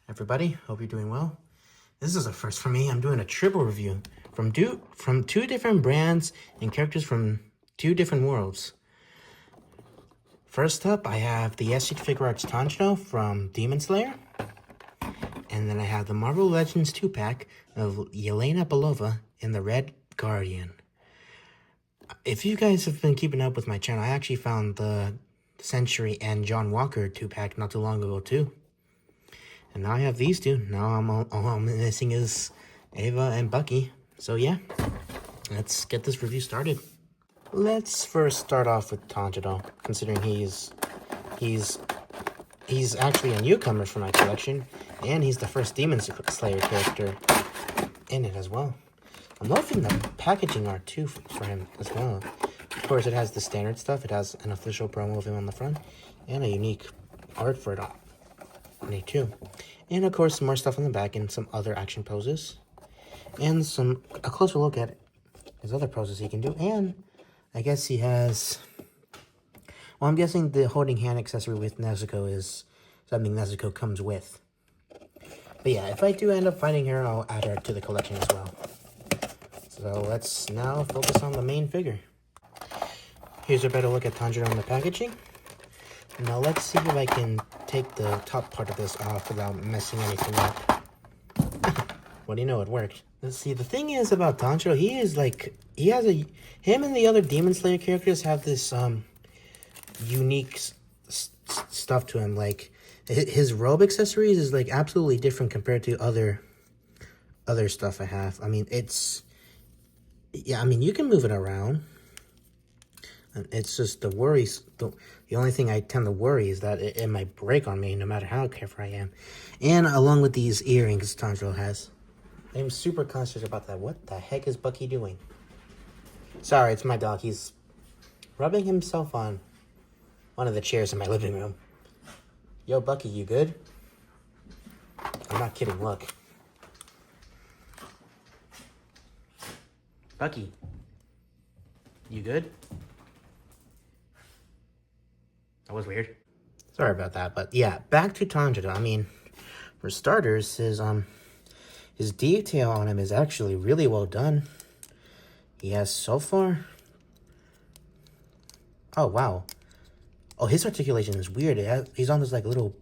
everybody. Hope you're doing well. This is a first for me. I'm doing a triple review from two different brands and characters from two different worlds. First up, I have the SG Figure Arts Tanjiro from Demon Slayer. And then I have the Marvel Legends 2-pack of Yelena Belova in the Red Guardian. If you guys have been keeping up with my channel, I actually found the Century and John Walker 2-pack not too long ago too. And now I have these two. Now all I'm missing is Ava and Bucky. So yeah, let's get this review started. Let's first start off with Tanjiro, considering he's actually a newcomer for my collection, and he's the first Demon Slayer character in it as well. I'm loving the packaging art too for him as well. Of course, it has the standard stuff. It has an official promo of him on the front, and a unique art for it on it too. And of course, some more stuff on the back and some other action poses, and a closer look at his other poses he can do. And I guess he has, well, I'm guessing the holding hand accessory with Nezuko is something Nezuko comes with. But yeah, if I do end up finding her, I'll add her to the collection as well. So let's now focus on the main figure. Here's a better look at Tanjiro on the packaging. Now let's see if I can take the top part of this off without messing anything up. What do you know, it worked. Let's see, the thing is about Tanjiro, him and the other Demon Slayer characters have this unique stuff to him. Like, his robe accessories is like absolutely different compared to other stuff I have. I mean, you can move it around. It's just the worries. The only thing I tend to worry is that it might break on me no matter how careful I am. And along with these earrings Tanjiro has. I'm super conscious about that. What the heck is Bucky doing? Sorry, it's my dog. He's rubbing himself on one of the chairs in my living room. Yo, Bucky, you good? I'm not kidding, look. Bucky, you good? That was weird. Sorry about that, but yeah, back to Tanjiro. I mean, for starters, his detail on him is actually really well done. He has so far... Oh, wow. Oh, his articulation is weird. He's on this like little...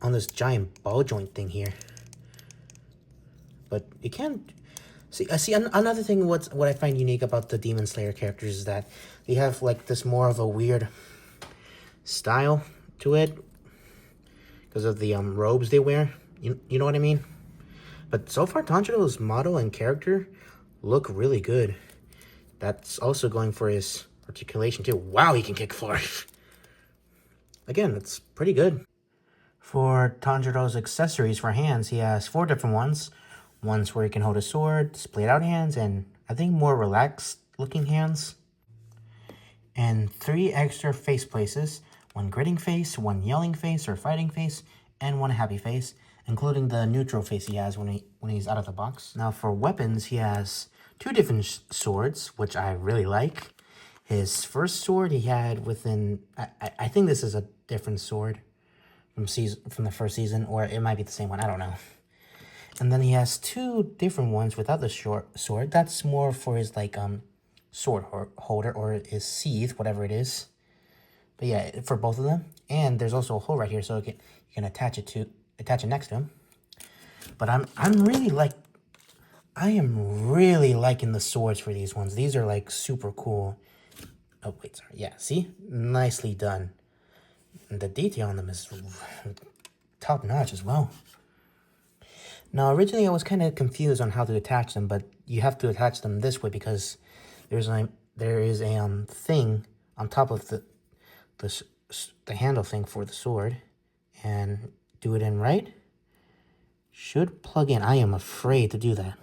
on this giant ball joint thing here. But you can't... See, another thing what I find unique about the Demon Slayer characters is that they have like this more of a weird style to it because of the robes they wear. You know what I mean? But so far, Tanjiro's model and character look really good. That's also going for his articulation too. Wow, he can kick floor. Again, that's pretty good. For Tanjiro's accessories for hands, he has 4 different ones. Ones where he can hold a sword, splayed out hands, and I think more relaxed looking hands. And 3 extra face places. 1 gritting face, 1 yelling face or fighting face, and 1 happy face, including the neutral face he has when he's out of the box. Now for weapons, he has 2 different swords, which I really like. His first sword he had within... I think this is a different sword from the first season, or it might be the same one, I don't know. And then he has 2 different ones without the short sword. That's more for his like sword holder or his sheath, whatever it is. But yeah, for both of them. And there's also a hole right here, so you can attach it next to him. But I am really liking the swords for these ones. These are like super cool. Oh wait, sorry. Yeah, see? Nicely done. And the detail on them is top notch as well. Now, originally I was kind of confused on how to attach them, but you have to attach them this way because there is a thing on top of the handle thing for the sword, and do it in right. Should plug in. I am afraid to do that.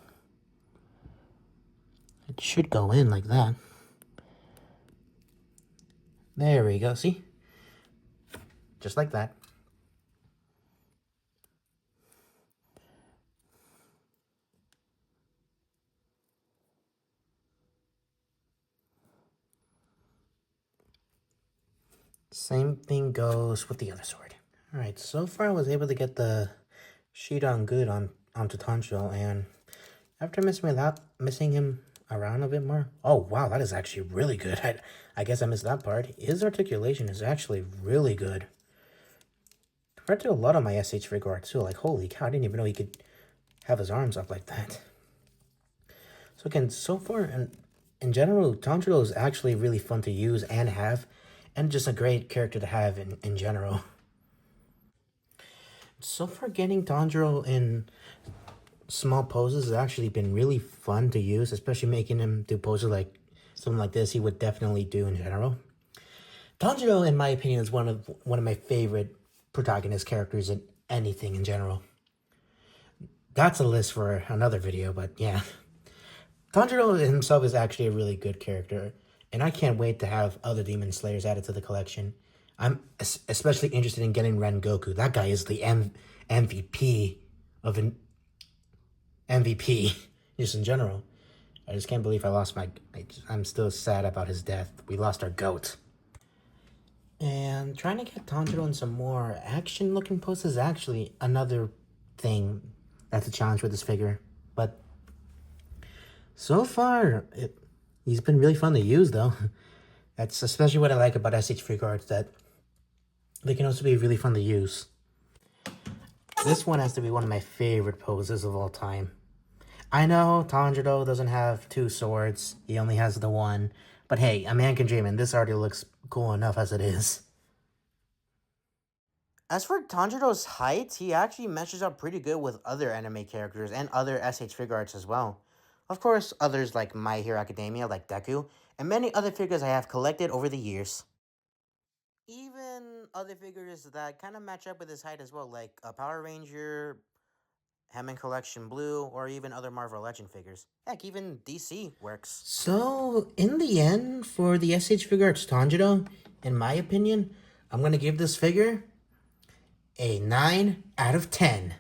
It should go in like that. There we go. See? Just like that. Same thing goes with the other sword. Alright, so far I was able to get the she done good onto Tanjiro, and after missing him around a bit more. Oh wow, that is actually really good. I guess I missed that part. His articulation is actually really good. Compared to a lot of my SH figure art too. Like holy cow, I didn't even know he could have his arms up like that. So again, so far and in general, Tanjiro is actually really fun to use and have, and just a great character to have in general. So far, getting Tanjiro in small poses has actually been really fun to use, especially making him do poses like something like this he would definitely do in general. Tanjiro, in my opinion, is one of my favorite protagonist characters in anything in general. That's a list for another video, but yeah. Tanjiro himself is actually a really good character, and I can't wait to have other Demon Slayers added to the collection. I'm especially interested in getting Rengoku. That guy is the MVP of an MVP, just in general. I just can't believe I lost I'm still sad about his death. We lost our GOAT. And trying to get Tanjiro in some more action-looking poses is actually another thing that's a challenge with this figure. But so far, he's been really fun to use, though. That's especially what I like about SH figure arts, that they can also be really fun to use. This one has to be one of my favorite poses of all time. I know Tanjiro doesn't have 2 swords. He only has the one. But hey, a man can dream, and this already looks cool enough as it is. As for Tanjiro's height, he actually meshes up pretty good with other anime characters and other SH figure arts as well. Of course, others like My Hero Academia, like Deku, and many other figures I have collected over the years. Even other figures that kind of match up with his height as well, like a Power Ranger, Hammond Collection Blue, or even other Marvel Legend figures. Heck, even DC works. So, in the end, for the SH figure arts Tanjiro, in my opinion, I'm going to give this figure a 9 out of 10.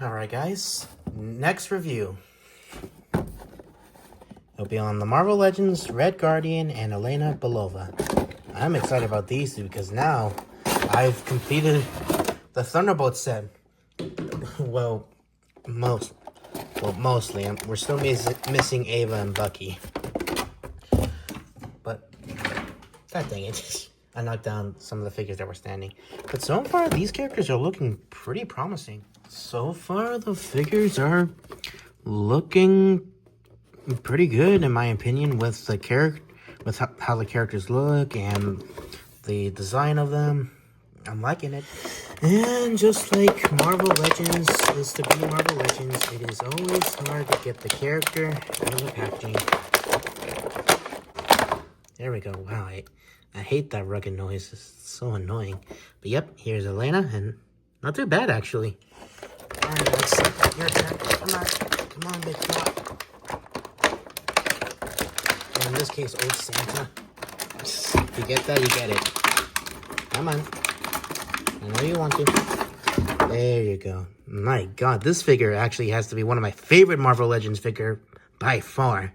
Alright guys, next review. It'll be on the Marvel Legends Red Guardian and Yelena Belova. I'm excited about these two because now I've completed the Thunderbolt set. Well, mostly. We're still missing Ava and Bucky. But, god dang it. I knocked down some of the figures that were standing. But so far, these characters are looking pretty promising. So far, the figures are looking pretty good, in my opinion, with the with how the characters look and the design of them. I'm liking it. And just like Marvel Legends is to be Marvel Legends, it is always hard to get the character out of the packaging. There we go. Wow, I hate that rugged noise. It's so annoying. But yep, here's Yelena, and not too bad, actually. Alright, let's see. Your turn. Come on, big top. Or in this case, Old Santa. If you get that, you get it. Come on. I know you want to. There you go. My god, this figure actually has to be one of my favorite Marvel Legends figure by far.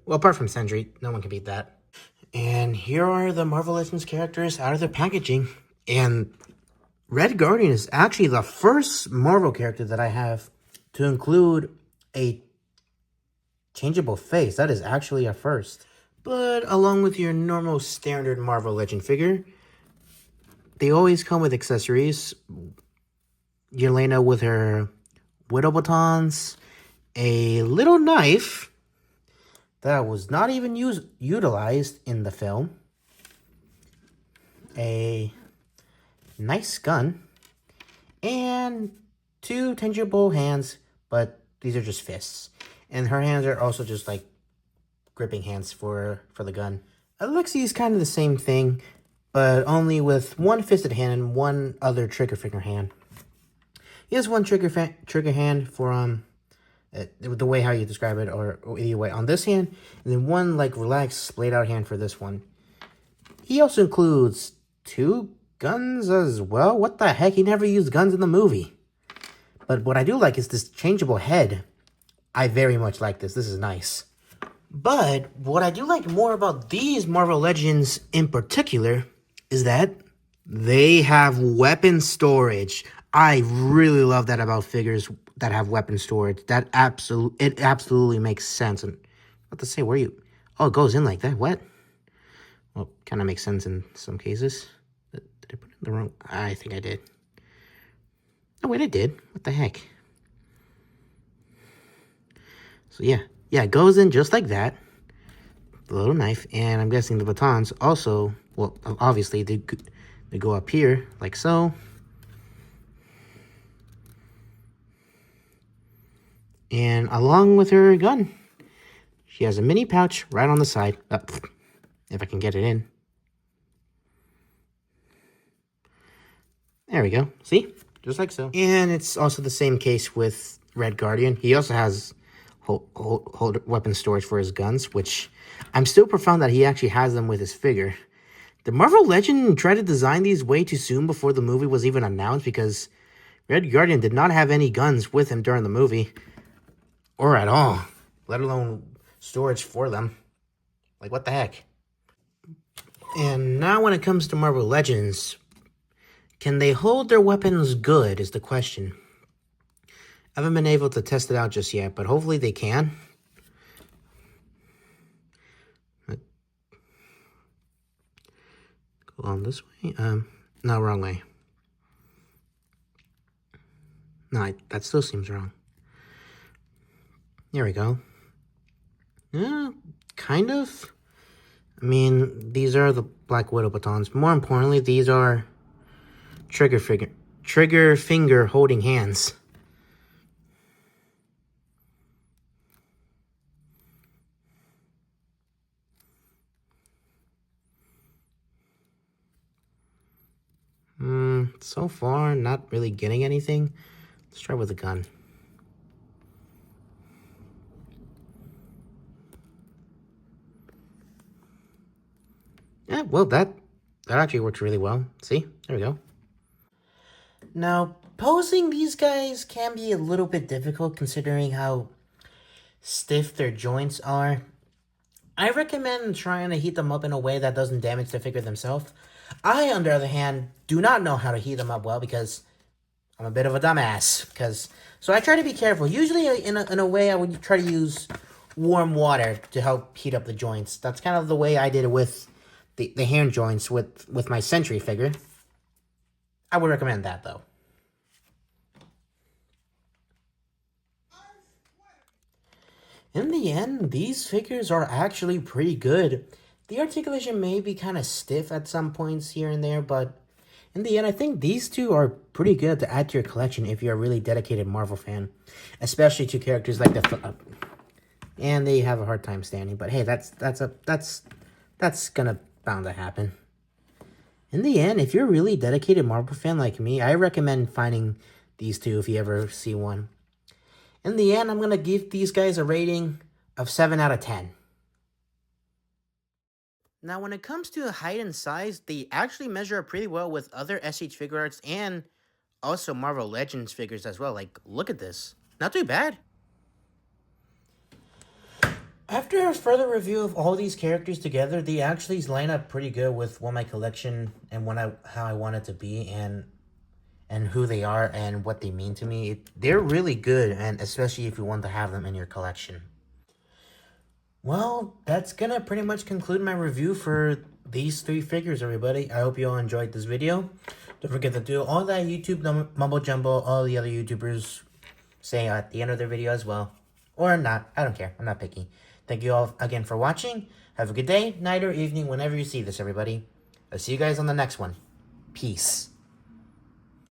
Well, apart from Sentry, no one can beat that. And here are the Marvel Legends characters out of their packaging. And Red Guardian is actually the first Marvel character that I have to include a changeable face. That is actually a first. But along with your normal standard Marvel Legend figure, they always come with accessories. Yelena with her widow batons, a little knife that was not even utilized in the film, a nice gun, and 2 tangible hands, but these are just fists. And her hands are also just like gripping hands for the gun. Alexi is kind of the same thing, but only with 1 fisted hand and 1 other trigger finger hand. He has 1 trigger hand for the way how you describe it, or either way on this hand, and then 1 like relaxed splayed out hand for this one. He also includes 2 guns as well. What the heck? He never used guns in the movie. But what I do like is this changeable head. I very much like this. This is nice. But what I do like more about these Marvel Legends in particular is that they have weapon storage. I really love that about figures that have weapon storage. It absolutely makes sense. And what to say? Where you? Oh, it goes in like that. What? Well, kind of makes sense in some cases. Did I put it in the wrong? I think I did. Oh wait, I did. What the heck? So yeah, it goes in just like that. The little knife, and I'm guessing the batons also. Well, obviously they go up here like so. And along with her gun, she has a mini pouch right on the side. If I can get it in. There we go. See? Just like so. And it's also the same case with Red Guardian. He also has hold weapon storage for his guns, which I'm still profound that he actually has them with his figure. Did Marvel Legend try to design these way too soon before the movie was even announced? Because Red Guardian did not have any guns with him during the movie. Or at all. Let alone storage for them. Like, what the heck? And now when it comes to Marvel Legends, can they hold their weapons good is the question. I haven't been able to test it out just yet, but hopefully they can. Go on this way. No, wrong way. No, that still seems wrong. There we go. Yeah, kind of. I mean, these are the Black Widow batons. More importantly, these are trigger finger holding hands. So far, not really getting anything. Let's try with a gun. Yeah, well, that actually works really well. See? There we go. Now, posing these guys can be a little bit difficult considering how stiff their joints are. I recommend trying to heat them up in a way that doesn't damage the figure themselves. I, on the other hand, do not know how to heat them up well because I'm a bit of a dumbass. So I try to be careful. Usually, in a way, I would try to use warm water to help heat up the joints. That's kind of the way I did it with the hand joints with my Sentry figure. I would recommend that, though. In the end, these figures are actually pretty good. The articulation may be kind of stiff at some points here and there, but in the end, I think these two are pretty good to add to your collection if you're a really dedicated Marvel fan. Especially to characters like the... and they have a hard time standing, but hey, that's gonna bound to happen. In the end, if you're a really dedicated Marvel fan like me, I recommend finding these two if you ever see one. In the end, I'm going to give these guys a rating of 7 out of 10. Now, when it comes to height and size, they actually measure up pretty well with other SH Figure Arts and also Marvel Legends figures as well. Like, look at this. Not too bad. After a further review of all these characters together, they actually line up pretty good with what my collection and how I want it to be and who they are and what they mean to me. They're really good, and especially if you want to have them in your collection. Well, that's gonna pretty much conclude my review for these 3 figures, everybody. I hope you all enjoyed this video. Don't forget to do all that YouTube mumbo jumbo all the other YouTubers say at the end of their video as well. Or not, I don't care, I'm not picky. Thank you all again for watching. Have a good day, night, or evening whenever you see this, everybody. I'll see you guys on the next one. Peace.